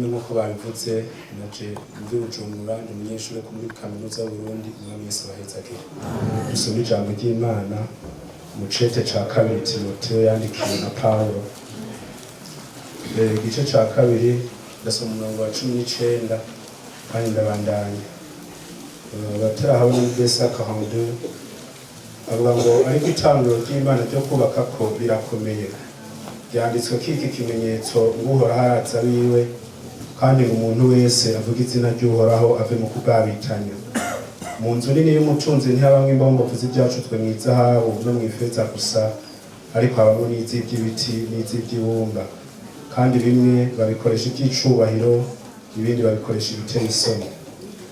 nk'uko babivutse naje ndi Bujumbura ndi umunyeshure muri kaminuza y'Uburundi umwami Yesu abahezagire. Dusoma ijambo ry'Imana mu cete ca kabiri Timoteyo yandikiwe na Paulo. Igice ca kabiri ndasoma umurongo wa 19 kandi ndabandanya. Batarahawe muri Gusa 42 avuga ngo ariko itangiro ry'Imana ryo kubaka ko birakomeye. Byanditswe kiki kimenyetso nguhora haratsa biwe kandi umuntu wese avuga izina ry'Uhoraho ave mu kugabitanya. Munzu nini Yumutunzi Ntihabomwo imbombo z'ibyacu twe mwizahabu no mwifeza gusa ariko habamwo n'iz'iby'ibiti n'iz'iby'ibumba kandi bimwe babikoresha iby'icubahiro ibindi babikoresha ibiteye isoni.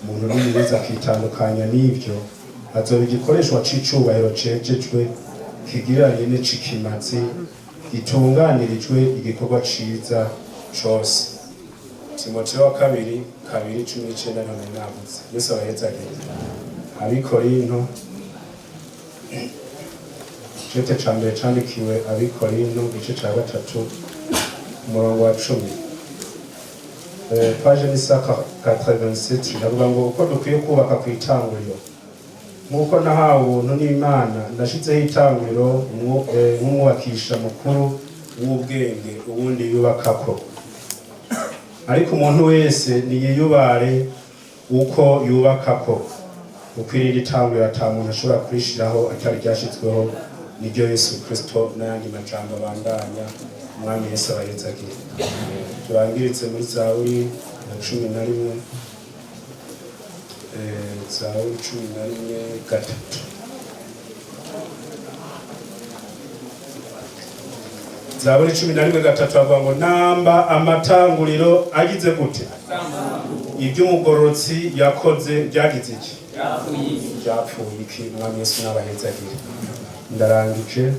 Umuntu niyiriza akitandukanya n'ibyo azoba igikoreshwa c'icubahiro cejejwe kigiranye n'icikimazi gitunganirijwe igikorwa ciza cose. Timoteyo wa kabiri 2:19 navuze. Yesu abahezagire. Abikorinto cete ca mbere candikiwe Abikorinto igice ca 3 umurongo wa 10. Page ni 187 ndavuga ngo uko dukwiye kubaka ku itanguriro nk'uko nahawe ubuntu n'Imana ndashizeho itanguriro nk'umwubakisha mukuru w'ubwenge ubundi yubakako. Ariko umuntu wese niyiyubare uko yubakako ukwirira itanguriro ata muntu ashobora kurishiraho atari ryashitsweho niryo Yesu Kristo n'ayandi majambo abandanya umwami Yesu abahezagire. Turangiritse muri Zaburi 11 Zaburi 11:3 Zaburi 11:3 avuga ngo namba amatanguriro agize gute iby'umugororotsi yakoze byagize iki byapfuye iki umwami Yesu n'abahezagire. Ndarangije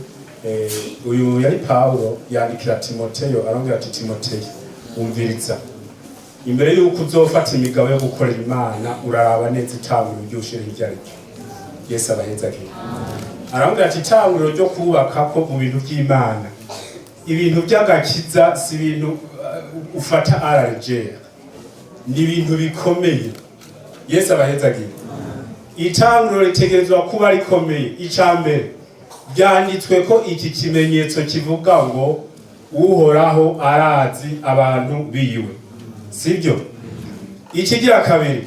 uyu yari Paulo yandikira Timoteyo arongera ati Timoteyo umviriza imbere yuko uzofata imigabo yo gukorera Imana uraraba neza itanguriro ry'ushire ibyaricyo. Yesu abahezagire. Arambwira ati itanguriro ryo kubaka ko mu bintu by'Imana ibintu by'agakiza si ibintu ufata ararejea ni ibintu bikomeye. Yesu abahezagire. Itanguriro ritegerezwa kuba rikomeye. Icambere byanditswe ko iki kimenyetso kivuga ngo Uhoraho arazi abantu biwe, sibyo? Ikigira kabiri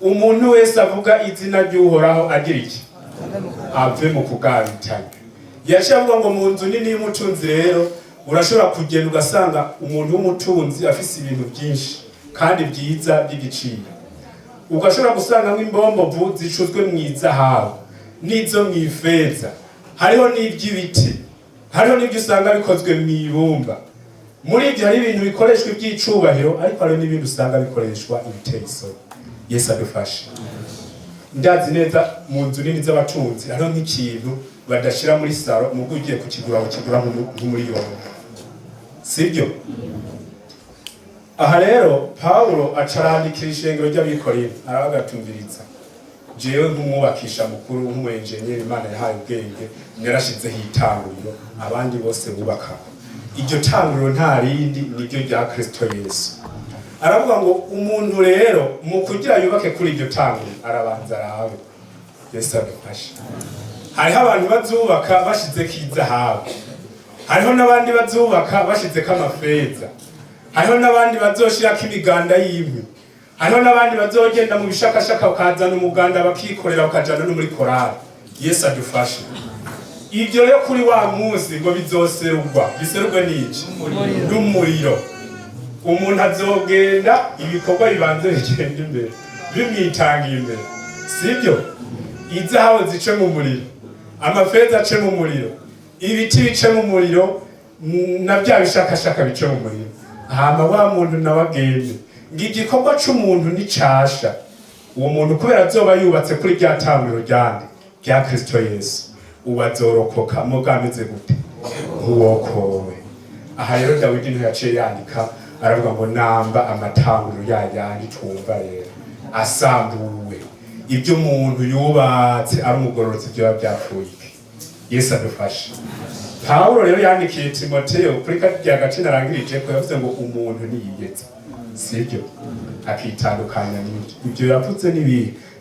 umuntu wese avuga izina ry'Uhoraho agira iki ave mu kugabitanya. Yashavuga ngo Munzu nini Yumutunzi rero urashobora kugenda ugasanga umuntu w'umutunzi afise ibintu byinshi kandi byiza by'igiciro. Ugashobora gusanga nk'imbombo zicuzwe mu izahabu n'izo mu ifeza, hariho n'iby'ibiti, hariho n'ibyo usanga bikozwe mu ibumba. Muri ibyo hari ibintu bikoreshwa iby'icubahiro ariko hariho n'ibindi usanga bikoreshwa ibiteye isoni. Yesu adufashe. Ndazi neza mu nzu nini z'abatunzi hariho nk'ikintu badashira muri saro mu ugiye kukigura ukigura nk'umuriyoni, sibyo? Aha rero Paulo acarandikira ishengero ry'Abikorinto arabagatumviriza jewe nk'umwubakisha mukuru nk'umwenjeniyeri Imana yahaye ubwenge narashizeho itanguriro abandi bose bubaka. Iryo tanguriro nta rindi niryo rya Kristo Yesu. Aravuga ngo umuntu rero mu kugira yubake kuri iryo tanguriro arabanza arabe. Yesu adufashe. Hariho abantu bazubaka bashize kizahabu hariho n'abandi bazubaka bashizeko amafeza, hariho n'abandi bazoshirako imiganda y'inkwi, hariho n'abandi bazogenda mu bishakashaka bakazana umuganda bakikorera bakajana no muri korali. Yesu adufashe. Ibyo rero kuri wa munsi ngo bizoserugwa, biserugwe n'iki? N'umuriro. Umuntu azogenda ibikorwa bibanze bigenda imbere, bimwitangiye imbere, sibyo? Izahabu zice mu muriro, amafeza ace mu muriro, ibiti bice mu muriro, na bya bishakashaka bice mu muriro. Hama wa muntu nawe agende. Igikorwa c'umuntu ni casha. Uwo muntu kubera azoba yubatse kuri rya tanguriro ryande rya Kristo Yesu, ubazorokoka mugameze gute? Uwokowe. Aha rero Dawidi niho yaciye yandika aravuga ngo namba amatanguriro yayandi twumva rero asambuwe. Ibyo umuntu yubatse ari umugororotsi byo byapfuye. Yesu adufashe. Paulo rero yandikiye Timoteyo kuri kati ya gace narangirije ko yavuze ngo umuntu niyigeze, sibyo? Akitandukanya n'ibyo yavuze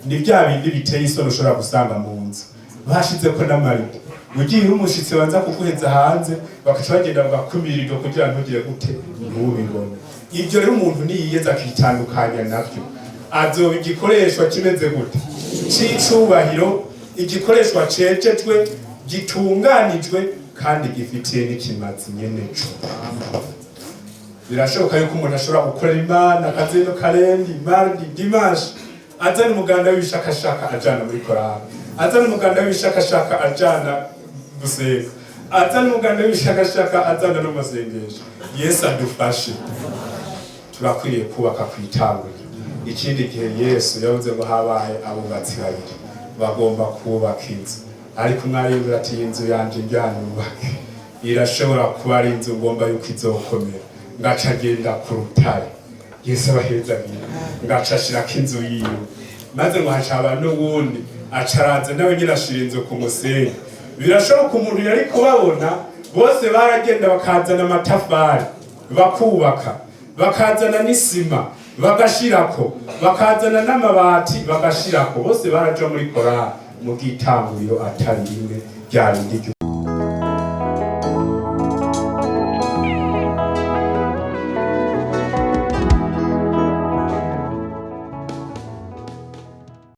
ni bya bindi biteye isoni ushobora gusanga mu nzu bashize ko n'amarido, ugiye umushitsi banza kuguheza hanze bakaca bagenda bagakumirirwa kugira ntugire gute ntubibone. Ibyo rero umuntu niyigeze akitandukanya navyo, azoba igikoreshwa kimeze gute? C'icubahiro, igikoreshwa cecejwe, gitunganijwe kandi gifitiye n'ikimazi nyene co. Birashoboka yuko umuntu ashobora gukorera Imana akazino karendi mardi dimanche, azana umuganda w'ibishakashaka ajana muri korali, azana umuganda w'ibishakashaka ajana gusenga, azana umuganda w'ibishakashaka azana no masengesho. Yesu adufashe. Turakwiye kubaka kwitangurira. Ikindi gihe Yesu yavuze ngo habaye abubatsi babiri bagomba kubaka inzu, ariko umwarimu ati inzu yanje njyanubake irashobora kuba ari inzu ngomba yuko izokomera, ngaca agenda ku rutare. Yesu abahezagira, ngaca ashirako inzu yiwe, maze ngo hacaba n'uwundi acaraza nawe nyine ashira inzu ku musenyi. Birashoboka umuntu yari kubabona bose baragenda bakazana amatafari bakubaka, bakazana n'isima bagashirako, bakazana n'amabati bagashirako, bose baraja muri korali mu gitanguriro atari rimwe ryarindi.